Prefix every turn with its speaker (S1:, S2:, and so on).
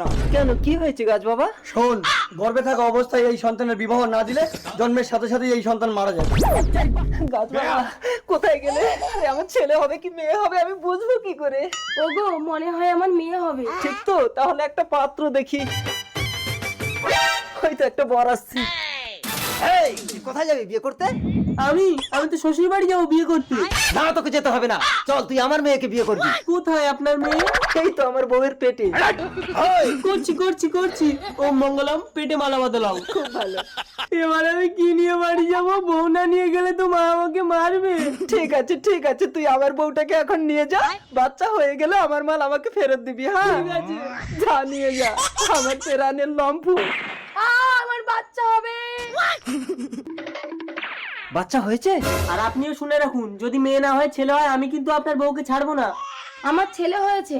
S1: না।
S2: কেন, কি হয়েছে গাছ বাবা?
S1: শোন, গর্ভে থাকা অবস্থায় এই সন্তানের বিবাহ না দিলে জন্মের সাথে সাথে এই সন্তান মারা যাবে।
S2: গাছ বাবা কোথায় গেলে? আরে আমার ছেলে হবে কি মেয়ে হবে আমি বুঝবো কি করে?
S3: ওগো মনে হয় আমার মেয়ে হবে।
S2: ঠিক তো, তাহলে একটা পাত্র দেখি। হয়তো একটা বর আসছে।
S4: এই তুই কোথায় যাবি বিয়ে করতে?
S2: আমি তো শ্বশুর বাড়ি যাবো বিয়ে করতে।
S4: না, তোকে যেতে হবে না, চল তুই আমার মেয়েকে বিয়ে করবি।
S2: কোথায় আপনার মেয়ে? এই তো আমার বউয়ের পেটে। করছি ও মঙ্গলম, পেটে মালা বদলাও। খুব ভালো। এবার আমি কি নিয়ে বাড়ি যাব? বউ না নিয়ে গেলে তো মা আমাকে মারবে। ঠিক আছে তুই আমার বউটাকে এখন নিয়ে যা, বাচ্চা হয়ে গেলে আমার মাল আমাকে ফেরত দিবি। হ্যাঁ ঠিক আছে, যা নিয়ে যা আমার পেরানের লম্ফু।
S3: আমার বাচ্চা হবে।
S4: বাচ্চা হয়েছে?
S2: আর আপনিও শুনে রাখুন, যদি মেয়ে না হয় ছেলে হয়, আমি কিন্তু আপনার বউকে ছাড়বো না।
S3: আমার ছেলে হয়েছে।